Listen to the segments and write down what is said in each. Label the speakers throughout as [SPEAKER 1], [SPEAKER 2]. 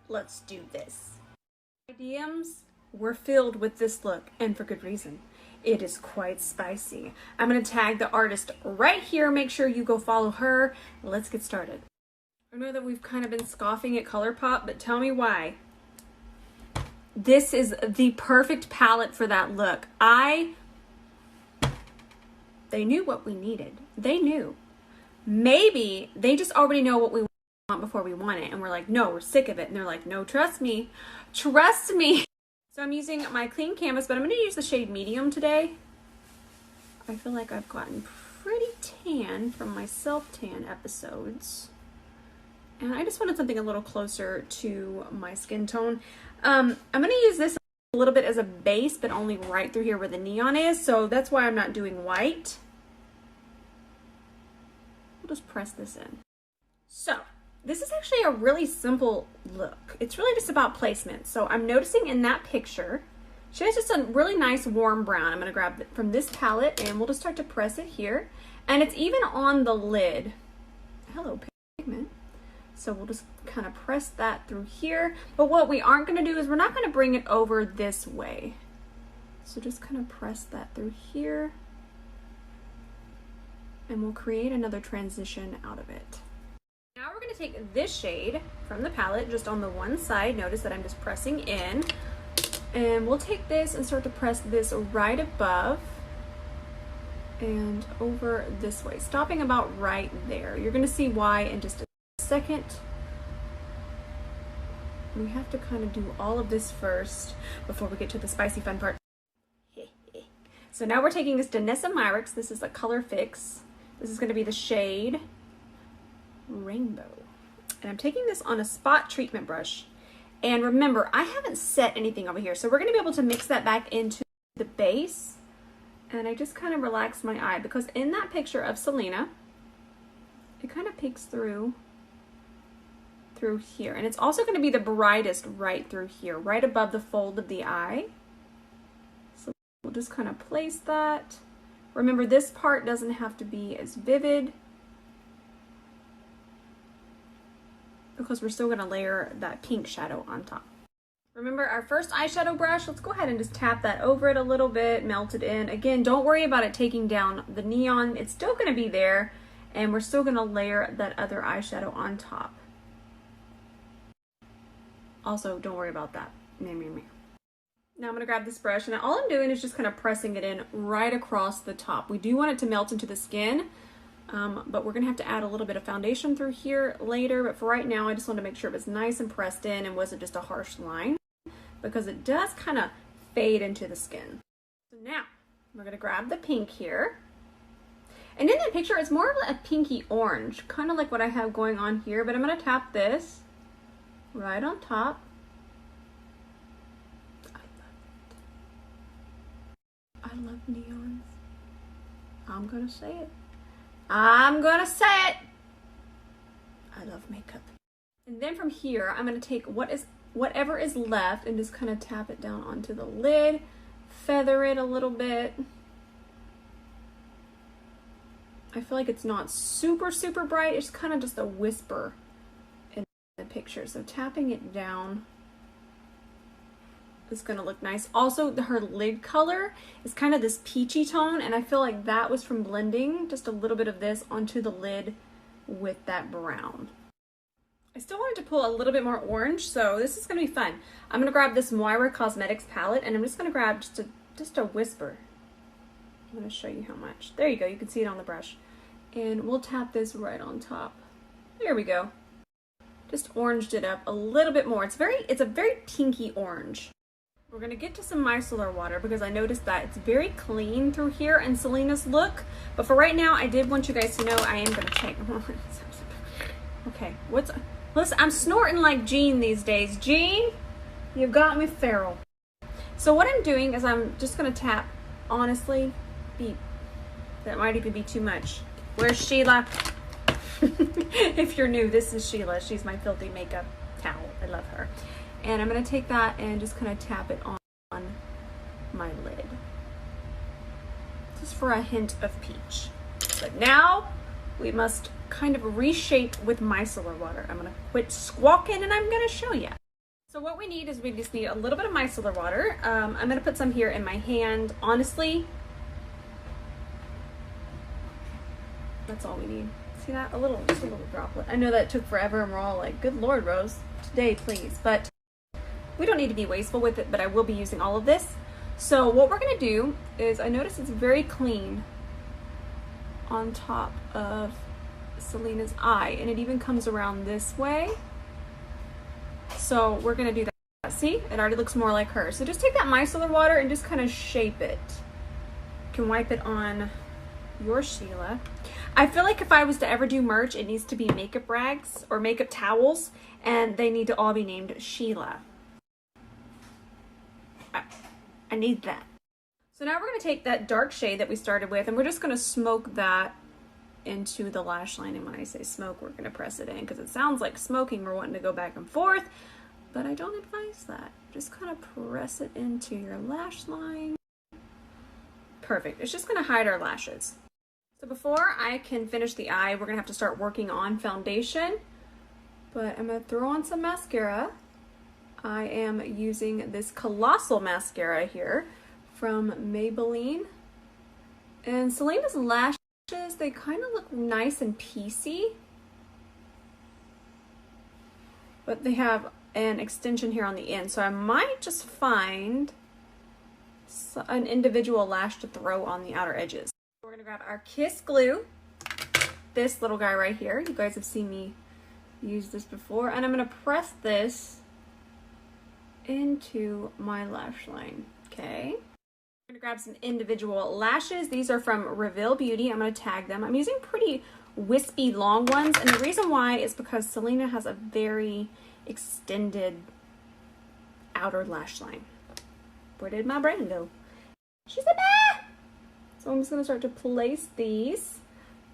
[SPEAKER 1] Let's do this. My DMs were filled with this look, and for good reason. It is quite spicy. I'm gonna tag the artist right here. Make sure you go follow her. Let's get started. I know that we've kind of been scoffing at ColourPop, but tell me why. This is the perfect palette for that look. They knew what we needed. They knew. Maybe they just already know what we want before we want it, and we're like, no, we're sick of it. And they're like, no, trust me. Trust me. So I'm using my clean canvas, but I'm going to use the shade medium today. I feel like I've gotten pretty tan from my self-tan episodes. And I just wanted something a little closer to my skin tone. I'm going to use this a little bit as a base, but only right through here where the neon is. So that's why I'm not doing white. We'll just press this in. So this is actually a really simple look. It's really just about placement. So I'm noticing in that picture, she has just a really nice warm brown. I'm going to grab it from this palette and we'll just start to press it here. And it's even on the lid. Hello, pigment. So we'll just kind of press that through here. But what we aren't going to do is we're not going to bring it over this way. So just kind of press that through here. And we'll create another transition out of it. Now we're going to take this shade from the palette just on the one side. Notice that I'm just pressing in. And we'll take this and start to press this right above and over this way, stopping about right there. You're going to see why in just a second. We have to kind of do all of this first before we get to the spicy fun part. So now we're taking this Danessa Myricks. This is a color fix. This is going to be the shade Rainbow. And I'm taking this on a spot treatment brush. And remember, I haven't set anything over here. So we're going to be able to mix that back into the base. And I just kind of relax my eye because in that picture of Selena, it kind of peeks through here. And it's also going to be the brightest right through here, right above the fold of the eye. So we'll just kind of place that. Remember, this part doesn't have to be as vivid because we're still going to layer that pink shadow on top. Remember our first eyeshadow brush? Let's go ahead and just tap that over it a little bit, melt it in. Again, don't worry about it taking down the neon. It's still going to be there, and we're still going to layer that other eyeshadow on top. Also, don't worry about that. Now I'm going to grab this brush, and all I'm doing is just kind of pressing it in right across the top. We do want it to melt into the skin, but we're going to have to add a little bit of foundation through here later. But for right now, I just want to make sure it was nice and pressed in and wasn't just a harsh line, because it does kind of fade into the skin. So now we're going to grab the pink here. And in that picture, it's more of a pinky orange, kind of like what I have going on here, but I'm going to tap this right on top. I love neons. I'm gonna say it. I'm gonna say it. I love makeup. And then from here, I'm gonna take whatever is left and just kind of tap it down onto the lid, feather it a little bit. I feel like it's not super bright. It's kind of just a whisper in the picture. So tapping it down is going to look nice. Also, her lid color is kind of this peachy tone, and I feel like that was from blending just a little bit of this onto the lid with that brown. I still wanted to pull a little bit more orange, so this is going to be fun. I'm going to grab this Moira Cosmetics palette, and I'm just going to grab just a whisper. I'm going to show you how much. There you go. You can see it on the brush. And we'll tap this right on top. There we go. Just oranged it up a little bit more. It's a very pinky orange. We're going to get to some micellar water because I noticed that it's very clean through here in Selena's look. But for right now, I did want you guys to know I am going to check. Okay, listen, I'm snorting like Jean these days. Jean, you've got me feral. So what I'm doing is I'm just going to tap, honestly, that might even be too much. Where's Sheila? If you're new, this is Sheila. She's my filthy makeup towel. I love her. And I'm going to take that and just kind of tap it on my lid. Just for a hint of peach. But now we must kind of reshape with micellar water. I'm going to quit squawking and I'm going to show you. So what we need is we just need a little bit of micellar water. I'm going to put some here in my hand. Honestly, that's all we need. See that? Just a little droplet. I know that took forever and we're all like, good Lord, Rose, today, please. But we don't need to be wasteful with it, but I will be using all of this. So what we're going to do is, I notice it's very clean on top of Selena's eye, and it even comes around this way. So we're going to do that. See, it already looks more like her. So just take that micellar water and just kind of shape it. You can wipe it on your Sheila. I feel like if I was to ever do merch, it needs to be makeup rags or makeup towels, and they need to all be named Sheila. I need that. So now we're going to take that dark shade that we started with, and we're just going to smoke that into the lash line. And when I say smoke, we're going to press it in because it sounds like smoking. We're wanting to go back and forth, but I don't advise that. Just kind of press it into your lash line. Perfect. It's just going to hide our lashes. So before I can finish the eye, we're going to have to start working on foundation, but I'm going to throw on some mascara. I am using this Colossal mascara here from Maybelline. And Selena's lashes, they kind of look nice and piecey, but they have an extension here on the end. So I might just find an individual lash to throw on the outer edges. We're gonna grab our Kiss glue, this little guy right here. You guys have seen me use this before, and I'm gonna press this into my lash line. Okay, I'm gonna grab some individual lashes. These are from Reveal Beauty. I'm gonna tag them. I'm using pretty wispy long ones, and the reason why is because Selena has a very extended outer lash line. Where did my brain go? She's a bat! So I'm just gonna start to place these,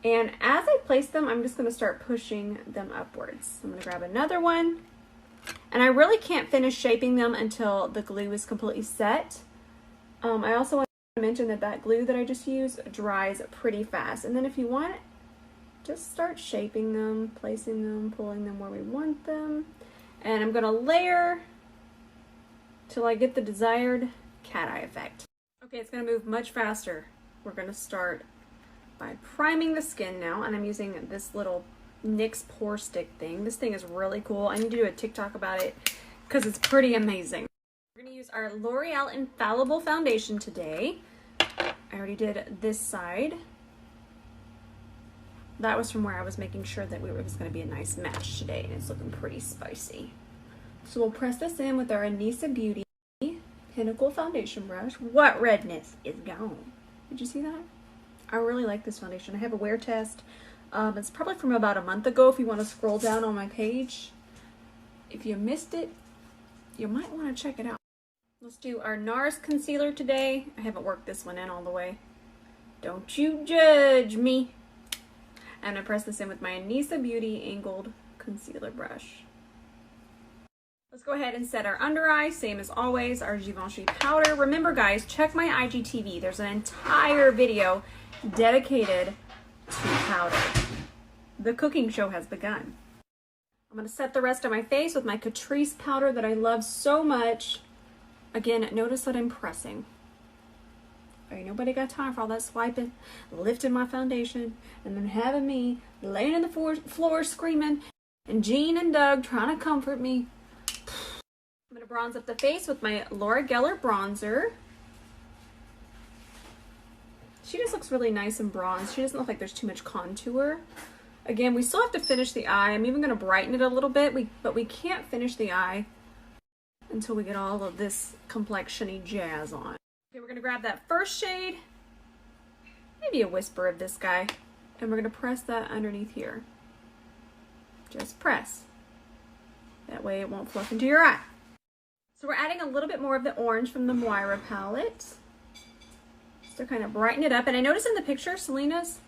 [SPEAKER 1] and as I place them, I'm just gonna start pushing them upwards. I'm gonna grab another one. And I really can't finish shaping them until the glue is completely set. I also want to mention that that glue that I just used dries pretty fast. And then if you want, just start shaping them, placing them, pulling them where we want them. And I'm going to layer till I get the desired cat eye effect. Okay, it's going to move much faster. We're going to start by priming the skin now. And I'm using this little NYX pore stick thing. This thing is really cool. I need to do a TikTok about it because it's pretty amazing. We're going to use our L'Oreal Infallible foundation today. I already did this side. That was from where I was making sure that it was going to be a nice match today, and it's looking pretty spicy. So we'll press this in with our Anissa Beauty Pinnacle foundation brush. What redness is gone? Did you see that? I really like this foundation. I have a wear test. It's probably from about a month ago if you want to scroll down on my page. If you missed it, you might want to check it out. Let's do our NARS concealer today. I haven't worked this one in all the way. Don't you judge me. I'm going to press this in with my Anissa Beauty angled concealer brush. Let's go ahead and set our under eye, same as always, our Givenchy powder. Remember guys, check my IGTV. There's an entire video dedicated to powder. The cooking show has begun. I'm going to set the rest of my face with my Catrice powder that I love so much. Again, notice that I'm pressing. Ain't nobody got time for all that swiping, lifting my foundation, and then having me laying on the floor screaming, and Jean and Doug trying to comfort me. I'm going to bronze up the face with my Laura Geller bronzer. She just looks really nice and bronzed. She doesn't look like there's too much contour. Again, we still have to finish the eye. I'm even going to brighten it a little bit, but we can't finish the eye until we get all of this complexion-y jazz on. Okay, we're going to grab that first shade, maybe a whisper of this guy, and we're going to press that underneath here. Just press. That way it won't fluff into your eye. So we're adding a little bit more of the orange from the Moira palette to kind of brighten it up. And I noticed in the picture, Selena's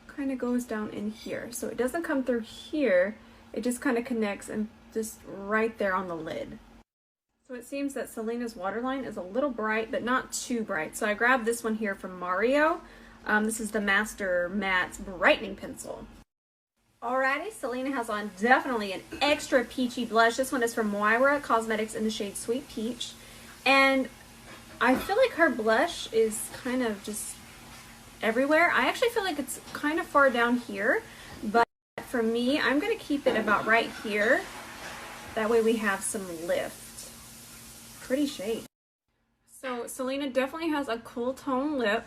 [SPEAKER 1] kind of goes down in here. So it doesn't come through here. It just kind of connects and just right there on the lid. So it seems that Selena's waterline is a little bright, but not too bright. So I grabbed this one here from Mario. This is the Master Matte's brightening pencil. Alrighty, Selena has on definitely an extra peachy blush. This one is from Moira Cosmetics in the shade Sweet Peach. And I feel like her blush is kind of just everywhere. I actually feel like it's kind of far down here, but for me, I'm going to keep it about right here. That way we have some lift. Pretty shade. So Selena definitely has a cool tone lip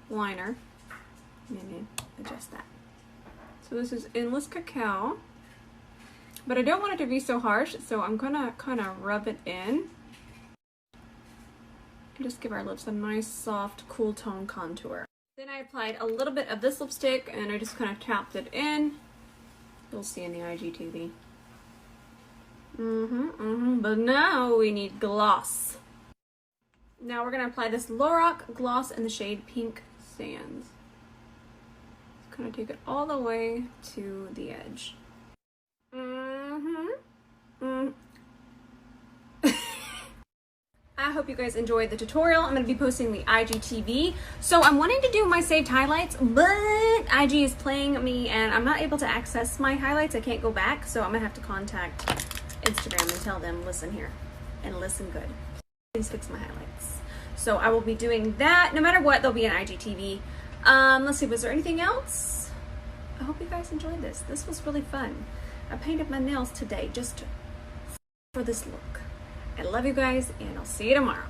[SPEAKER 1] liner. Maybe adjust that. So this is Endless Cacao, but I don't want it to be so harsh, so I'm gonna kind of rub it in and just give our lips a nice, soft, cool tone contour. Then I applied a little bit of this lipstick and I just kind of tapped it in. You'll see in the IGTV. But now we need gloss. Now we're gonna apply this Lorac gloss in the shade Pink Sands. Kind of take it all the way to the edge. I hope you guys enjoyed the tutorial. I'm going to be posting the IGTV. So I'm wanting to do my saved highlights, but IG is playing me and I'm not able to access my highlights. I can't go back, so I'm going to have to contact Instagram and tell them, listen here and listen good. Please fix my highlights. So I will be doing that. No matter what, there'll be an IGTV. Let's see, was there anything else? I hope you guys enjoyed this. This was really fun. I painted my nails today just for this look. I love you guys, and I'll see you tomorrow.